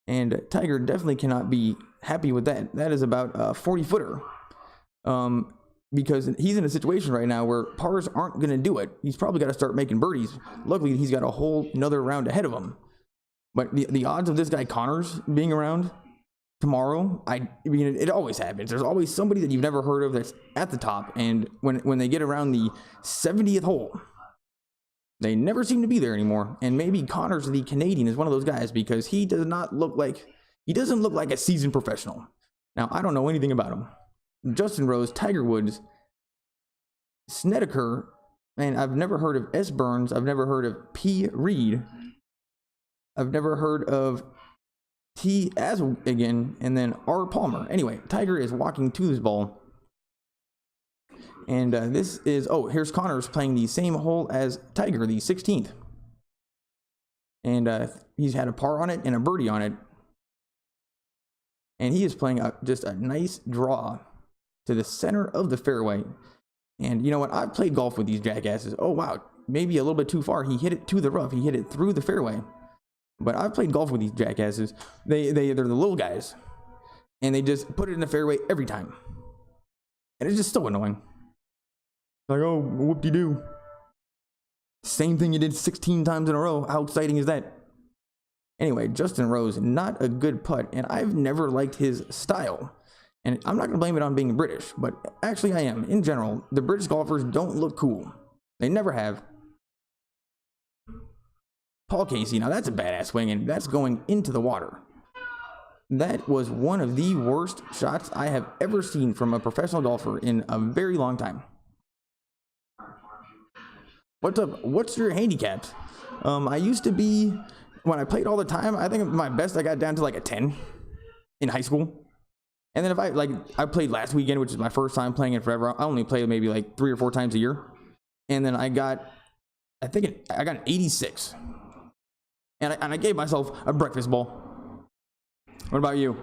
And Tiger definitely cannot be happy with that. That is about a 40-footer. Because he's in a situation right now where pars aren't going to do it. He's probably got to start making birdies. Luckily, he's got a whole another round ahead of him. But the odds of this guy Connors being around tomorrow, I mean, it always happens. There's always somebody that you've never heard of that's at the top. And when they get around the 70th hole, they never seem to be there anymore. And maybe Connors, the Canadian, is one of those guys because he doesn't look like a seasoned professional. Now, I don't know anything about him. Justin Rose, Tiger Woods, Snedeker, and I've never heard of S. Burns. I've never heard of P. Reed. I've never heard of T. Aswigan, and then R. Palmer. Anyway, Tiger is walking to this ball. And this is, here's Connors playing the same hole as Tiger, the 16th. And he's had a par on it and a birdie on it. And he is playing just a nice draw to the center of the fairway. And you know what? I've played golf with these jackasses. Oh, wow. Maybe a little bit too far. He hit it to the rough. He hit it through the fairway. But I've played golf with these jackasses. They're the little guys. And they just put it in the fairway every time. And it's just so annoying. Like, oh, whoop-de-doo. Same thing you did 16 times in a row. How exciting is that? Anyway, Justin Rose, not a good putt. And I've never liked his style. And I'm not going to blame it on being British, but actually I am. In general, the British golfers don't look cool. They never have. Paul Casey, now that's a badass swing, and that's going into the water. That was one of the worst shots I have ever seen from a professional golfer in a very long time. What's up? What's your handicaps? I used to be, when I played all the time, I think my best I got down to like a 10 in high school. And then if I played last weekend, which is my first time playing it forever. I only play maybe like 3 or 4 times a year. And then I got an 86. And I gave myself a breakfast bowl. What about you?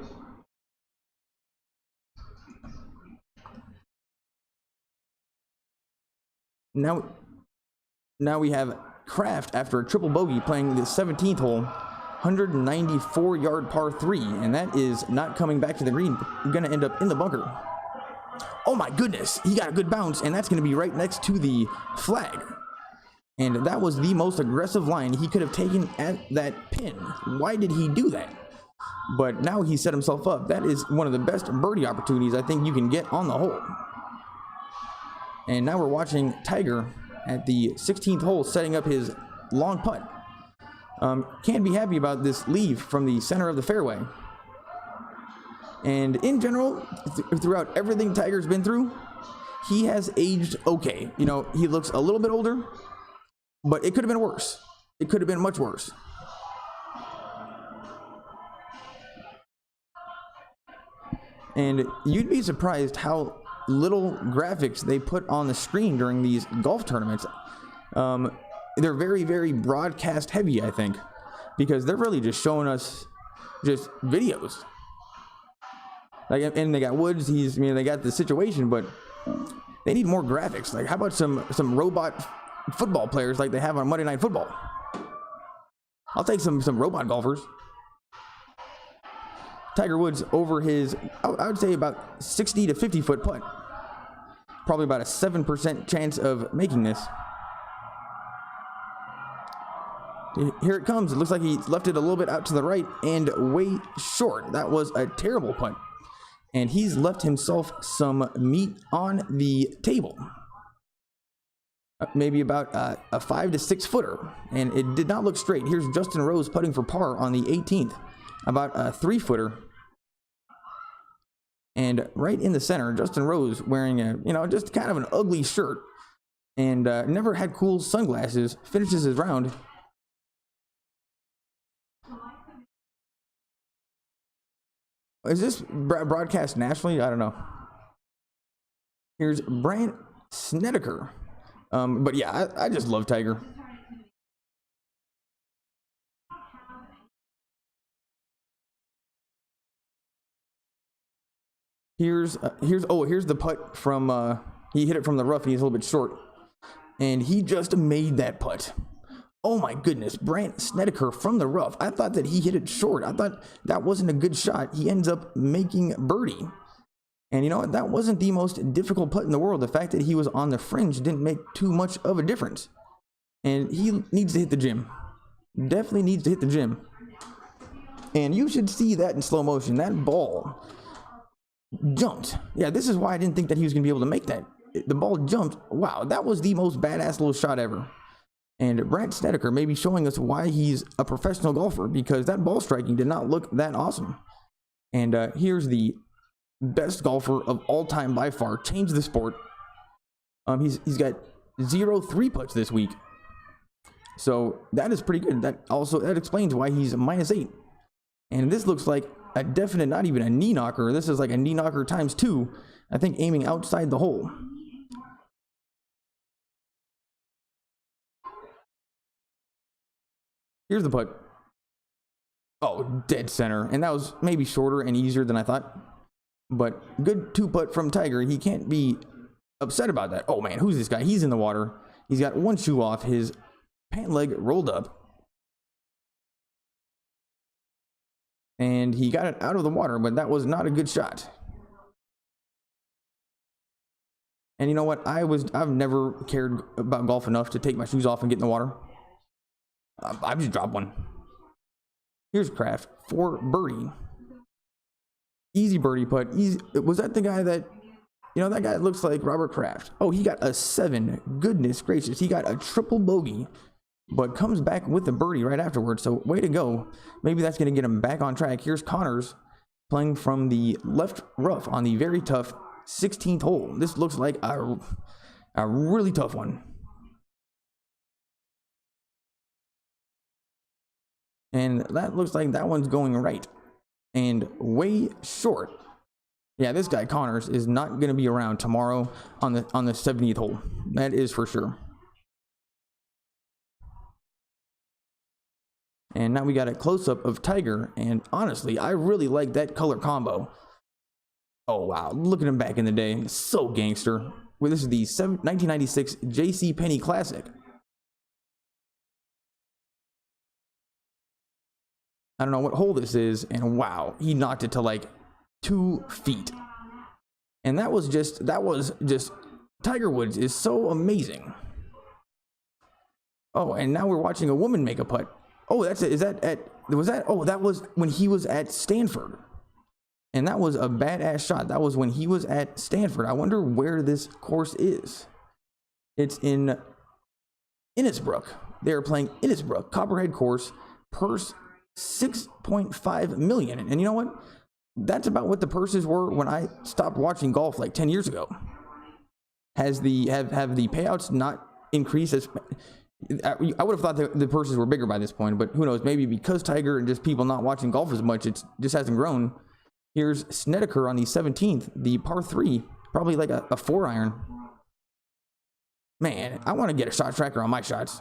Now we have Kraft after a triple bogey playing the 17th hole. 194-yard par 3, and that is not coming back to the green. Going to end up in the bunker. Oh my goodness, he got a good bounce, and that's going to be right next to the flag. And that was the most aggressive line he could have taken at that pin. Why did he do that? But now he set himself up. That is one of the best birdie opportunities I think you can get on the hole. And now we're watching Tiger at the 16th hole setting up his long putt. Can't be happy about this leave from the center of the fairway. And in general, throughout everything Tiger's been through, he has aged okay. You know, he looks a little bit older, but it could have been worse. It could have been much worse. And you'd be surprised how little graphics they put on the screen during these golf tournaments. They're very, very broadcast heavy, I think, because they're really just showing us just videos. Like, and they got Woods. They got the situation, but they need more graphics. Like, how about some robot football players like they have on Monday Night Football? I'll take some robot golfers. Tiger Woods over his, I would say about 60 to 50 foot putt. Probably about a 7% chance of making this. Here it comes. It looks like he left it a little bit out to the right and way short. That was a terrible putt. And he's left himself some meat on the table. Maybe about a 5 to 6 footer. And it did not look straight. Here's Justin Rose putting for par on the 18th. About a 3 footer. And right in the center, Justin Rose wearing just kind of an ugly shirt. And never had cool sunglasses. Finishes his round. Is this broadcast nationally? I don't know. Here's Brant Snedeker. But yeah, I just love Tiger. Here's the putt from he hit it from the rough and he's a little bit short. And he just made that putt. Oh my goodness, Brandt Snedeker from the rough. I thought that he hit it short. I thought that wasn't a good shot. He ends up making birdie. And you know what? That wasn't the most difficult putt in the world. The fact that he was on the fringe didn't make too much of a difference. And he needs to hit the gym. Definitely needs to hit the gym. And you should see that in slow motion. That ball jumped. Yeah, this is why I didn't think that he was going to be able to make that. The ball jumped. Wow, that was the most badass little shot ever. And Brandt Snedeker may be showing us why he's a professional golfer, because that ball striking did not look that awesome. And here's the best golfer of all time by far. Changed the sport. He's got 0 3-putts this week. So that is pretty good. That explains why he's -8. And this looks like a definite, not even a knee knocker. This is like a knee knocker times 2. I think aiming outside the hole. Here's the putt. Oh, dead center. And that was maybe shorter and easier than I thought. But good 2-putt from Tiger. He can't be upset about that. Oh man, who's this guy? He's in the water. He's got one shoe off. His pant leg rolled up. And he got it out of the water, but that was not a good shot. And you know what? I've never cared about golf enough to take my shoes off and get in the water. I just dropped one. Here's Kraft for birdie. Easy birdie putt. Easy. Was that the guy that, you know, that guy looks like Robert Kraft. Oh, he got a 7. Goodness gracious. He got a triple bogey, but comes back with the birdie right afterwards. So way to go. Maybe that's going to get him back on track. Here's Connors playing from the left rough on the very tough 16th hole. This looks like a really tough one. And that looks like that one's going right. And way short. Yeah, this guy Connors is not going to be around tomorrow on the 70th hole. That is for sure. And now we got a close-up of Tiger. And honestly, I really like that color combo. Oh, wow. Look at him back in the day. So gangster. Well, this is the 1996 J.C. Penney Classic. I don't know what hole this is, and wow, he knocked it to like 2 feet. And that was just Tiger Woods is so amazing. Oh, and now we're watching a woman make a putt. Oh, that's it. That was when he was at Stanford. And that was a badass shot. That was when he was at Stanford. I wonder where this course is. It's in Innisbrook. They're playing Innisbrook, Copperhead course, purse $6.5 million. And you know what? That's about what the purses were when I stopped watching golf like 10 years ago. Have the payouts not increased as I would have thought that the purses were bigger by this point, but who knows? Maybe because Tiger and just people not watching golf as much, it just hasn't grown. Here's Snedeker on the 17th, the par 3, probably like a 4-iron. Man, I want to get a shot tracker on my shots.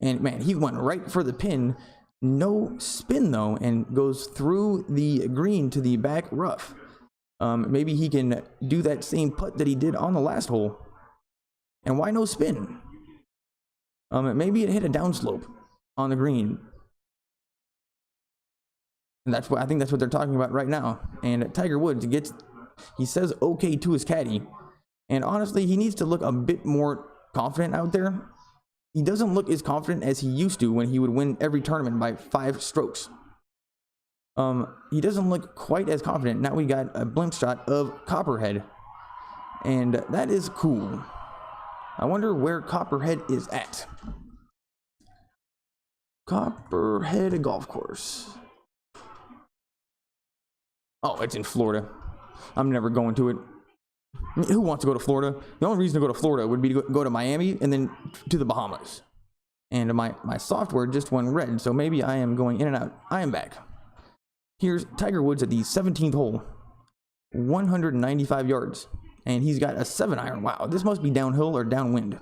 And man, he went right for the pin. No spin though, and goes through the green to the back rough. Maybe he can do that same putt that he did on the last hole. And why no spin? Maybe it hit a downslope on the green. And that's what I think that's what they're talking about right now. And Tiger Woods he says okay to his caddy. And honestly, he needs to look a bit more confident out there. He doesn't look as confident as he used to when he would win every tournament by 5 strokes. He doesn't look quite as confident. Now we got a blimp shot of Copperhead. And that is cool. I wonder where Copperhead is at. Copperhead Golf Course. Oh, it's in Florida. I'm never going to it. Who wants to go to Florida? The only reason to go to Florida would be to go to Miami and then to the Bahamas. And my software just went red, so maybe I am going in and out. I am back. Here's Tiger Woods at the 17th hole. 195 yards. And he's got a 7-iron. Wow, this must be downhill or downwind.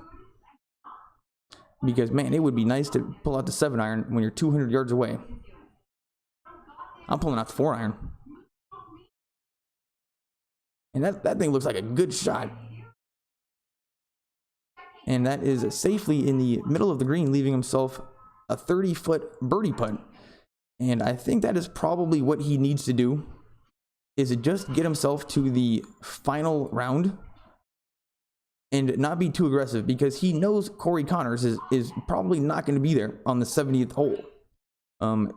Because, man, it would be nice to pull out the 7-iron when you're 200 yards away. I'm pulling out the 4-iron. And that thing looks like a good shot. and that is safely in the middle of the green, leaving himself a 30-foot birdie putt. And I think that is probably what he needs to do, is just get himself to the final round and not be too aggressive, because he knows Corey Connors is probably not going to be there on the 70th hole.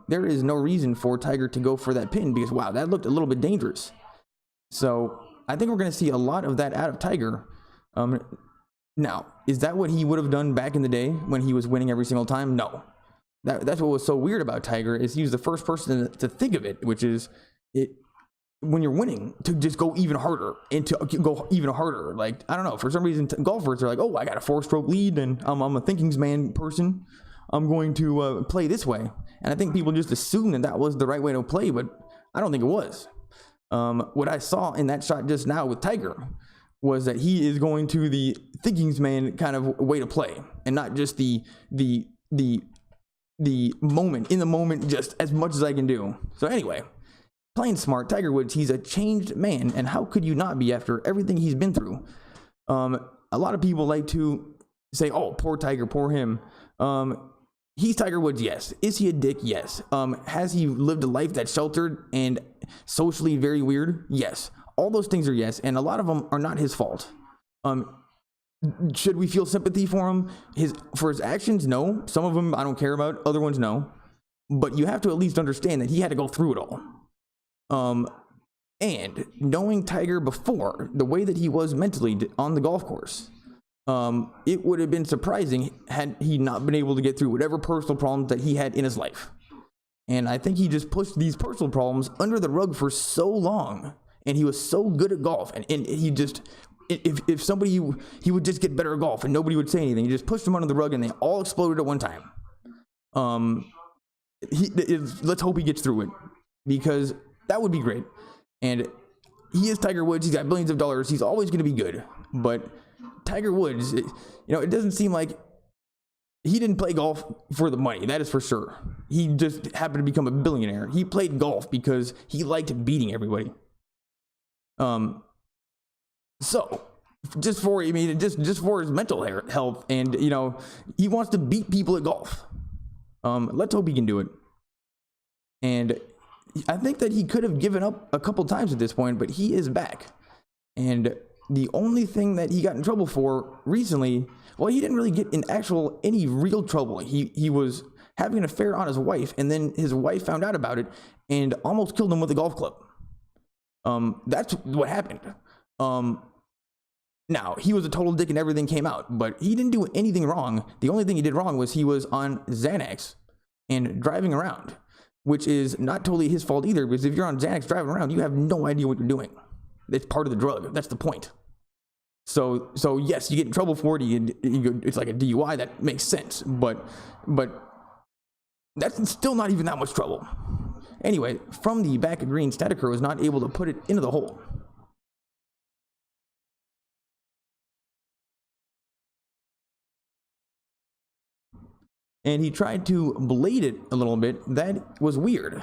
There is no reason for Tiger to go for that pin, because wow, that looked a little bit dangerous. So I think we're going to see a lot of that out of Tiger. Now, is that what he would have done back in the day when he was winning every single time? No. That's what was so weird about Tiger, is he was the first person to think of it, which is when you're winning, to just go even harder and to go even harder. Like, I don't know, for some reason golfers are like, oh, I got a 4-stroke lead and I'm a thinking's man person, I'm going to play this way. And I think people just assumed that was the right way to play, but I don't think it was. What I saw in that shot just now with Tiger was that he is going to the thinking's man kind of way to play, and not just the moment, in the moment, just as much as I can do. So anyway, playing smart, Tiger Woods, he's a changed man, and how could you not be after everything he's been through? A lot of people like to say, oh, poor Tiger, poor him. He's Tiger Woods, yes. Is he a dick? Yes. Has he lived a life that's sheltered and socially very weird? Yes. All those things are yes, and a lot of them are not his fault. Should we feel sympathy for him? For his actions? No. Some of them I don't care about. Other ones, no. But you have to at least understand that he had to go through it all. And knowing Tiger before, the way that he was mentally on the golf course, it would have been surprising had he not been able to get through whatever personal problems that he had in his life. And I think he just pushed these personal problems under the rug for so long, and he was so good at golf, and he just, if somebody, he would just get better at golf and nobody would say anything. He just pushed them under the rug and they all exploded at one time. Let's hope he gets through it, because that would be great. And he is Tiger Woods. He's got billions of dollars. He's always going to be good. But Tiger Woods, it doesn't seem like he didn't play golf for the money. That is for sure. He just happened to become a billionaire. He played golf because he liked beating everybody. So just for his mental health, and he wants to beat people at golf. Let's hope he can do it. And I think that he could have given up a couple times at this point, but he is back. And the only thing that he got in trouble for recently, well, he didn't really get in any real trouble. He was having an affair on his wife, and then his wife found out about it and almost killed him with a golf club. That's what happened. Now, he was a total dick and everything came out, but he didn't do anything wrong. The only thing he did wrong was he was on Xanax and driving around, which is not totally his fault either, because if you're on Xanax driving around, you have no idea what you're doing. It's part of the drug. That's the point. So yes, you get in trouble for it. It's like a DUI. That makes sense, but that's still not even that much trouble. Anyway, from the back of green, Statiker was not able to put it into the hole. And he tried to blade it a little bit. That was weird.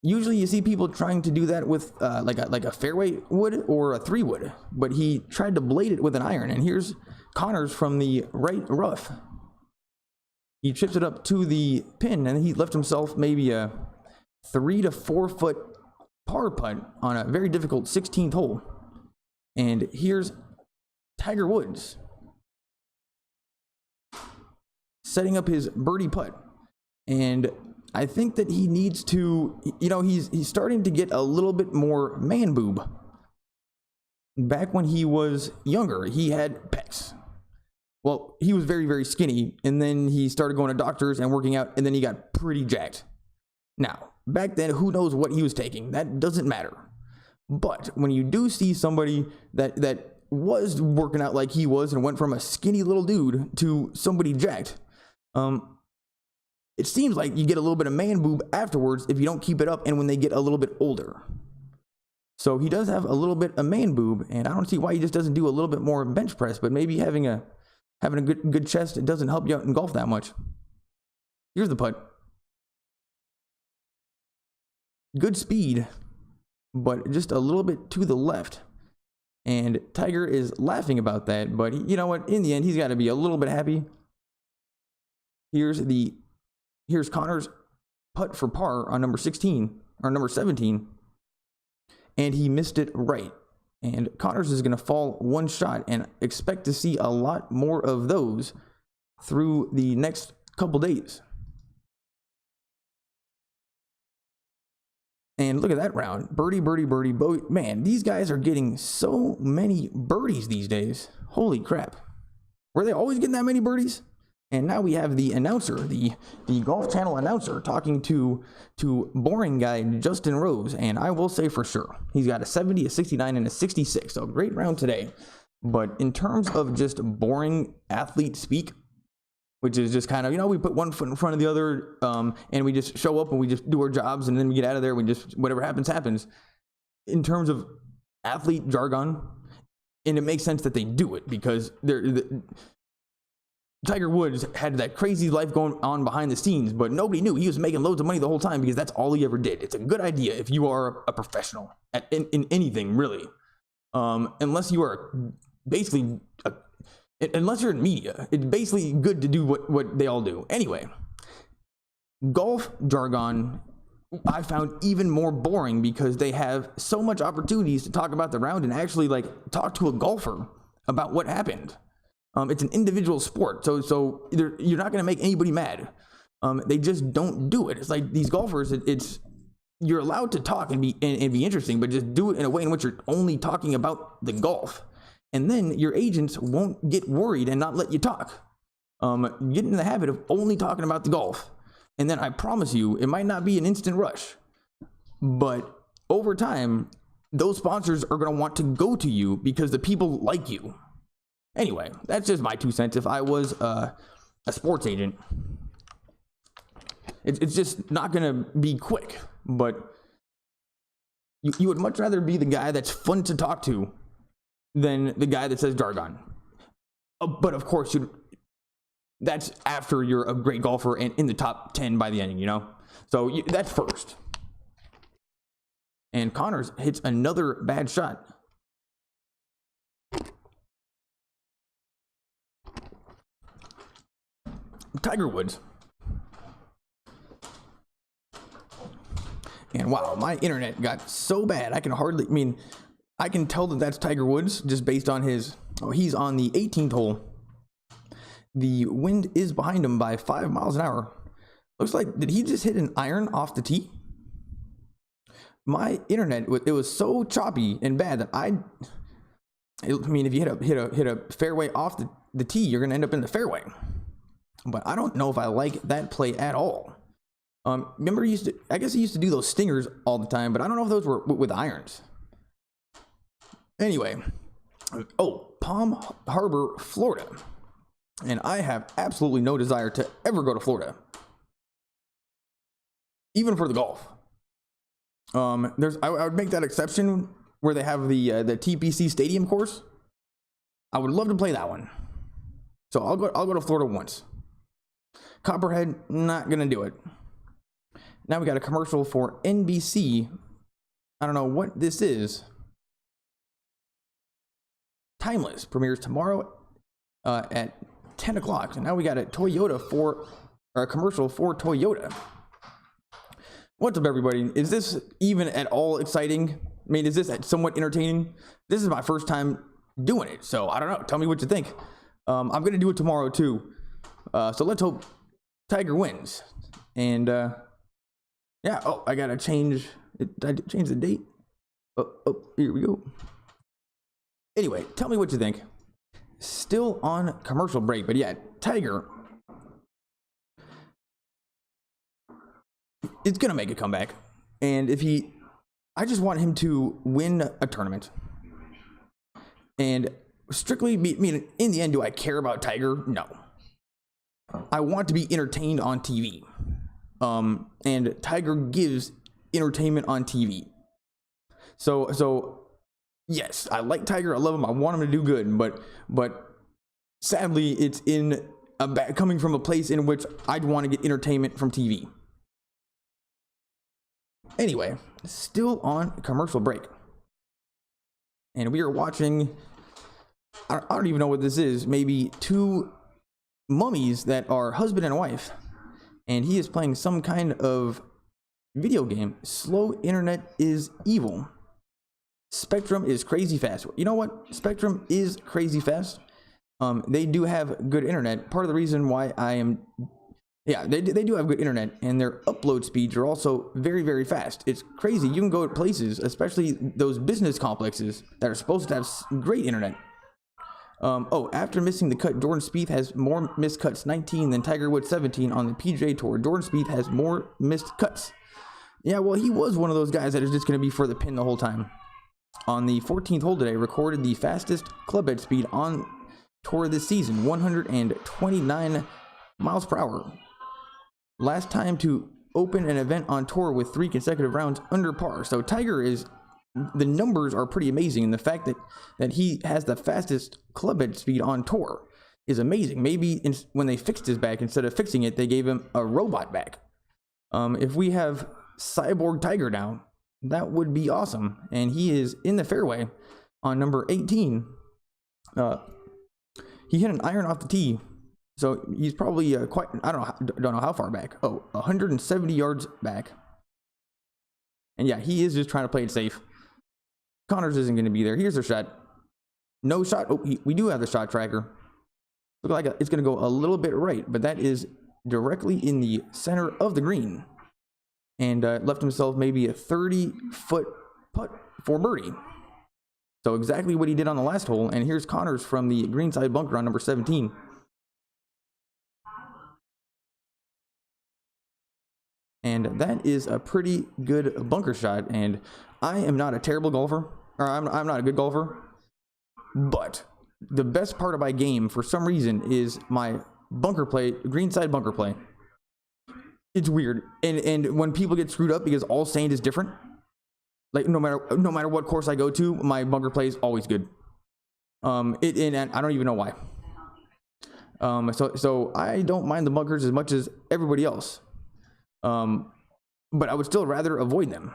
Usually you see people trying to do that with like a fairway wood or a 3-wood, but he tried to blade it with an iron. And here's Connors from the right rough. He chips it up to the pin, and he left himself maybe a 3 to 4 foot par putt on a very difficult 16th hole. And here's Tiger Woods setting up his birdie putt. And I think that he needs to, he's starting to get a little bit more man boob. Back when he was younger, he had pecs. Well, he was very, very skinny, and then he started going to doctors and working out, and then he got pretty jacked. Now, back then, who knows what he was taking? That doesn't matter. But when you do see somebody that was working out like he was and went from a skinny little dude to somebody jacked, it seems like you get a little bit of man boob afterwards if you don't keep it up and when they get a little bit older. So he does have a little bit of man boob, and I don't see why he just doesn't do a little bit more bench press, but maybe having a good chest, it doesn't help you out in golf that much. Here's the putt. Good speed, but just a little bit to the left. And Tiger is laughing about that, but you know what? In the end, he's got to be a little bit happy. Here's Connor's putt for par on number 16 or number 17, and he missed it right. And Connors is going to fall one shot, and expect to see a lot more of those through the next couple days. And look at that round. Birdie, birdie, birdie, man, these guys are getting so many birdies these days. Holy crap. Were they always getting that many birdies? And now we have the announcer, the Golf Channel announcer, talking to boring guy Justin Rose. And I will say for sure, he's got a 70, a 69, and a 66. So great round today. But in terms of just boring athlete speak, which is just kind of, we put one foot in front of the other, and we just show up and we just do our jobs, and then we get out of there. We just, whatever happens, happens. In terms of athlete jargon, and it makes sense that they do it because Tiger Woods had that crazy life going on behind the scenes, but nobody knew he was making loads of money the whole time because that's all he ever did. It's a good idea if you are a professional in anything, really, unless you are basically unless you're in media. It's basically good to do what they all do. Anyway, golf jargon I found even more boring because they have so much opportunities to talk about the round and actually talk to a golfer about what happened. It's an individual sport, so you're not going to make anybody mad. They just don't do it. It's like these golfers. You're allowed to talk and be interesting, but just do it in a way in which you're only talking about the golf. And then your agents won't get worried and not let you talk. Get in the habit of only talking about the golf. And then I promise you, it might not be an instant rush, but over time, those sponsors are going to want to go to you because the people like you. Anyway, that's just my 2 cents. If I was a sports agent, it's just not going to be quick, but you would much rather be the guy that's fun to talk to than the guy that says jargon. But of course, that's after you're a great golfer and in the top 10 by the end, So that's first. And Connors hits another bad shot. Tiger Woods. And wow, my internet got so bad, I can tell that that's Tiger Woods just based on he's on the 18th hole. The wind is behind him by 5 miles an hour. Looks like, did he just hit an iron off the tee? My internet, it was so choppy and bad that if you hit a fairway off the tee, you're going to end up in the fairway. But I don't know if I like that play at all. Remember, I guess he used to do those stingers all the time, but I don't know if those were with irons. Anyway, Palm Harbor, Florida. And I have absolutely no desire to ever go to Florida, even for the golf. I would make that exception where they have the TPC Stadium course. I would love to play that one. So I'll go to Florida once. Copperhead, not gonna do it. Now we got a commercial for NBC. I don't know what this is. Timeless premieres tomorrow at 10 o'clock. So now we got a commercial for Toyota. What's up, everybody? Is this even at all exciting? Is this somewhat entertaining? This is my first time doing it, so I don't know. Tell me what you think. I'm going to do it tomorrow, too. So let's hope Tiger wins. And, yeah. Oh, I got to change the date. Oh, here we go. Anyway, tell me what you think. Still on commercial break, but yeah, Tiger is going to make a comeback. And I just want him to win a tournament. And strictly, in the end, do I care about Tiger? No. I want to be entertained on TV. And Tiger gives entertainment on TV. So yes, I like Tiger. I love him. I want him to do good. But sadly, it's coming from a place in which I'd want to get entertainment from TV. Anyway, still on commercial break. And we are watching, I don't even know what this is, maybe two mummies that are husband and wife. And he is playing some kind of video game. Slow internet is evil. Spectrum is crazy fast. You know what? Spectrum is crazy fast. They do have good internet. Part of the reason why I am, yeah, they do have good internet, and their upload speeds are also very, very fast. It's crazy. You can go to places, especially those business complexes that are supposed to have great internet. Oh, after missing the cut, Jordan Spieth has more missed cuts, 19, than Tiger Woods, 17 on the PGA Tour. Jordan Spieth has more missed cuts. Yeah, well, he was one of those guys that is just going to be for the pin the whole time. On the 14th hole today, recorded the fastest club head speed on tour this season, 129 miles per hour. Last time to open an event on tour with 3 consecutive rounds under par. So Tiger is, the numbers are pretty amazing, and the fact that he has the fastest club head speed on tour is amazing. Maybe when they fixed his back, instead of fixing it, they gave him a robot back. If we have Cyborg Tiger now, that would be awesome. And he is in the fairway on number 18. He hit an iron off the tee, so he's probably quite, I don't know how far back. Oh, 170 yards back. And yeah, he is just trying to play it safe. Connors isn't going to be there. Here's their shot. No shot. Oh, we do have the shot tracker. Look like it's going to go a little bit right, but that is directly in the center of the green. And left himself maybe a 30-foot putt for birdie. So exactly what he did on the last hole. And here's Connors from the greenside bunker on number 17. And that is a pretty good bunker shot. And I am not a terrible golfer, or I'm not a good golfer, but the best part of my game for some reason is my bunker play, greenside bunker play. It's weird, and when people get screwed up because all sand is different, like no matter what course I go to, my bunker play is always good. And I don't even know why. So I don't mind the bunkers as much as everybody else. But I would still rather avoid them.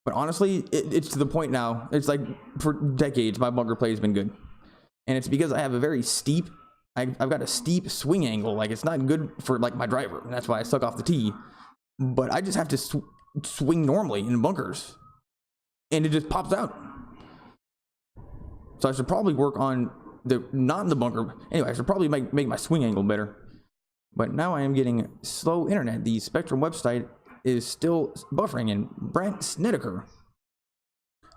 But honestly, it's to the point now. It's like for decades, my bunker play has been good, and it's because I have a very steep. I've got a steep swing angle. Like, it's not good for like my driver. That's why I suck off the tee. But I just have to swing normally in bunkers, and it just pops out. So I should probably work on not in the bunker. Anyway, I should probably make my swing angle better. But now I am getting slow internet. The Spectrum website is still buffering, and Brandt Snedeker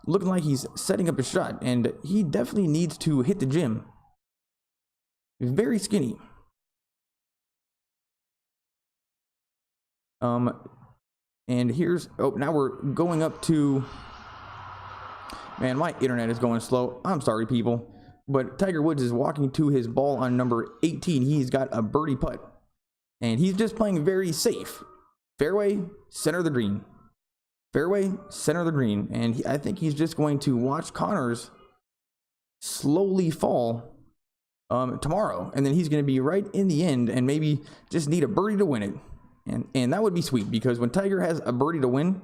looking like he's setting up a shot, and he definitely needs to hit the gym. Very skinny. And here's, oh, now we're going up to, man, my internet is going slow. I'm sorry, people. But Tiger Woods is walking to his ball on number 18. He's got a birdie putt, and he's just playing very safe. Fairway, center of the green. Fairway, center of the green. And I think he's just going to watch Connors slowly fall tomorrow, and then he's going to be right in the end and maybe just need a birdie to win it, and that would be sweet, because when Tiger has a birdie to win,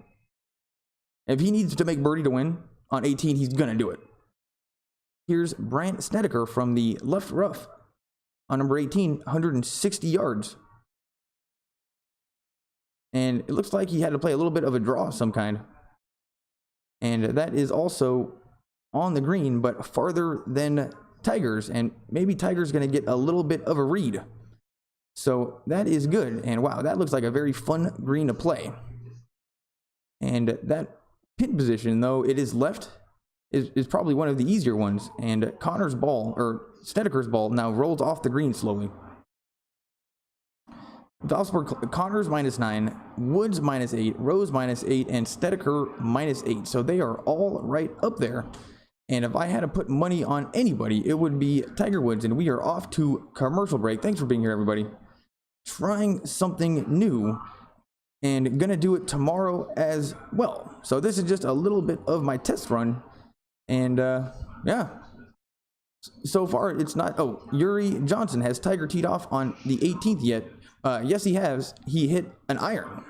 if he needs to make birdie to win on 18, he's going to do it. Here's Brandt Snedeker from the left rough on number 18, 160 yards, and it looks like he had to play a little bit of a draw of some kind, and that is also on the green but farther than Tiger's, and maybe Tiger's going to get a little bit of a read. So that is good. And wow, that looks like a very fun green to play. And that pin position, though it is left, is probably one of the easier ones. And Connor's ball, or Snedeker's ball, now rolls off the green slowly. Valsburg, Connors -9, Woods -8, Rose -8, and Snedeker -8. So they are all right up there. And if I had to put money on anybody, it would be Tiger Woods. And we are off to commercial break. Thanks for being here, everybody. Trying something new, and gonna do it tomorrow as well. So this is just a little bit of my test run. And yeah, so far it's not. Oh, Yuri Johnson, has Tiger teed off on the 18th yet? Yes, he has. He hit an iron.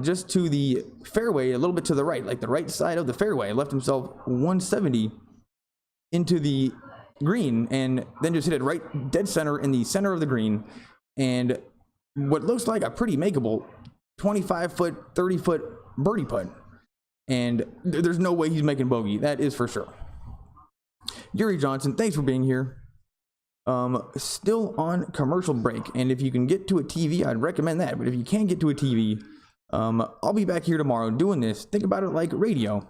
just to the fairway, a little bit to the right, like the right side of the fairway. Left himself 170 into the green, and then just hit it right dead center in the center of the green, and what looks like a pretty makeable 25-foot, 30-foot birdie putt. And there's no way he's making bogey. That is for sure. Yuri Johnson, thanks for being here. Still on commercial break, and if you can get to a TV, I'd recommend that. But if you can't get to a TV, I'll be back here tomorrow doing this. Think about it like radio.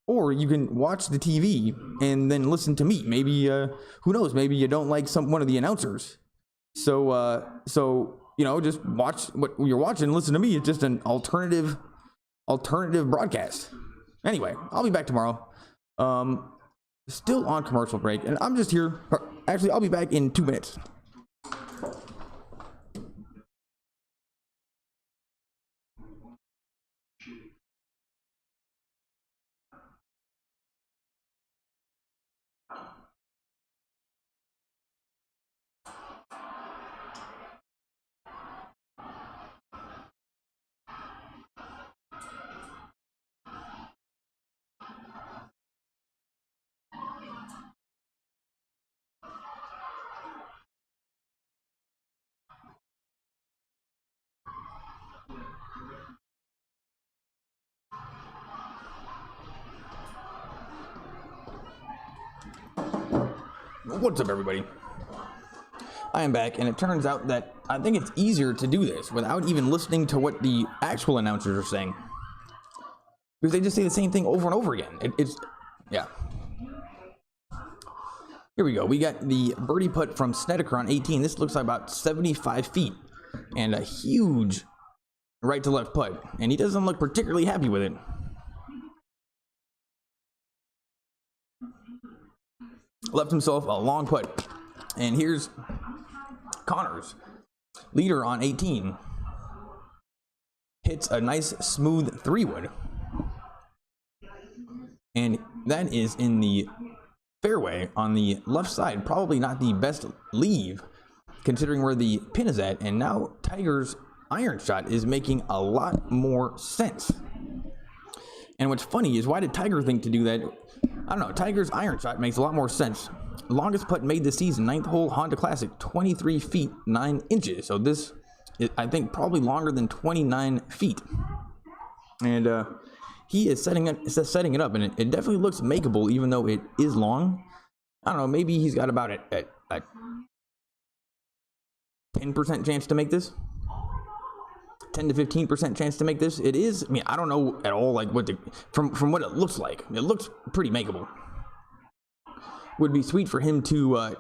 Or you can watch the TV and then listen to me. Maybe, who knows, maybe you don't like one of the announcers. So you know, just watch what you're watching and listen to me. It's just an alternative broadcast. Anyway, I'll be back tomorrow. Still on commercial break, and I'm just here. Actually, I'll be back in 2 minutes. What's up, everybody? I am back, and it turns out that I think it's easier to do this without even listening to what the actual announcers are saying, because they just say the same thing over and over again. Yeah. Here we go. We got the birdie putt from Snedeker on 18. This looks like about 75 feet, and a huge right to left putt, and he doesn't look particularly happy with it. Left himself a long putt, and here's Connors, leader on 18, hits a nice smooth 3-wood, and that is in the fairway on the left side. Probably not the best leave considering where the pin is at, and now Tiger's iron shot is making a lot more sense. And what's funny is, why did Tiger think to do that? I don't know. Tiger's iron shot makes a lot more sense. Longest putt made this season, 9th hole Honda Classic, 23 feet 9 inches. So this is, I think, probably longer than 29 feet. And he is setting it up, and it definitely looks makeable, even though it is long. I don't know. Maybe he's got about a 10% chance to make this. 10 to 15% chance to make this. It is, I mean, I don't know at all, like, what from what it looks like. It looks pretty makeable. Would be sweet for him to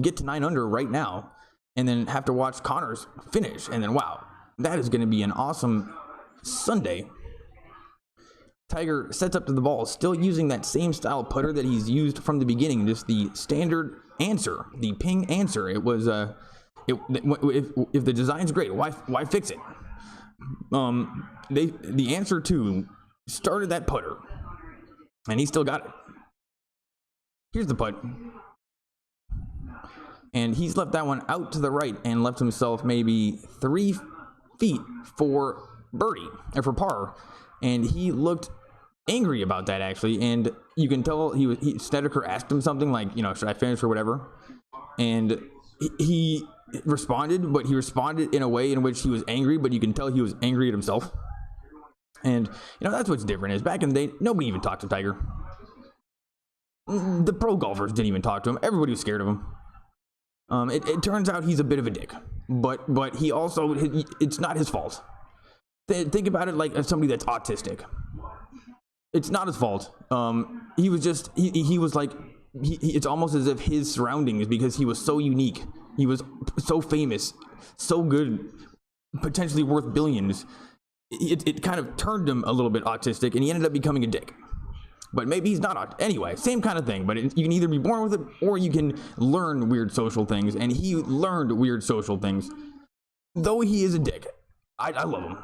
get to 9 under right now, and then have to watch Connors finish, and then wow, that is going to be an awesome Sunday. Tiger sets up to the ball, still using that same style putter that he's used from the beginning, just the standard answer, the ping answer. It was if the design's great, why fix it? The answer to started that putter, and he still got it. Here's the putt, and he's left that one out to the right and left himself maybe 3 feet for birdie or for par, and he looked angry about that, actually. And you can tell Snedeker asked him something like, you know, should I finish or whatever, and he responded, but he responded in a way in which he was angry, but you can tell he was angry at himself. And you know, that's what's different is, back in the day, nobody even talked to Tiger. The pro golfers didn't even talk to him. Everybody was scared of him. It turns out he's a bit of a dick, but he also, it's not his fault. Think about it like somebody that's autistic. It's not his fault. He was just, he was like, it's almost as if his surroundings, because he was so unique, he was so famous, so good, potentially worth billions, it kind of turned him a little bit autistic, and he ended up becoming a dick. But maybe he's not. Anyway, same kind of thing, but you can either be born with it, or you can learn weird social things, and he learned weird social things. Though he is a dick, I love him.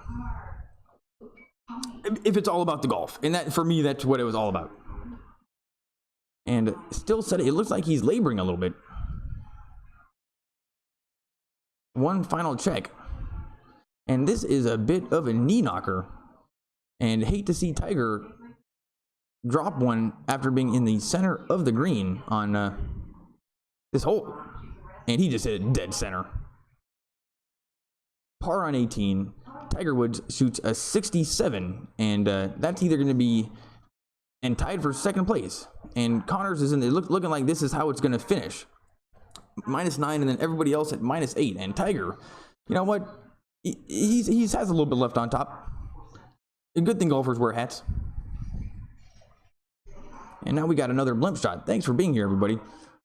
If it's all about the golf, and that, for me, that's what it was all about. And still said it looks like he's laboring a little bit. One final check. And this is a bit of a knee knocker. And hate to see Tiger drop one after being in the center of the green on this hole. And he just hit it dead center. Par on 18. Tiger Woods shoots a 67. And that's either going to be and tied for second place. And Connors is in there looking like this is how it's going to finish. -9, and then everybody else at -8. And Tiger, you know what? He has a little bit left on top. A good thing golfers wear hats. And now we got another blimp shot. Thanks for being here, everybody.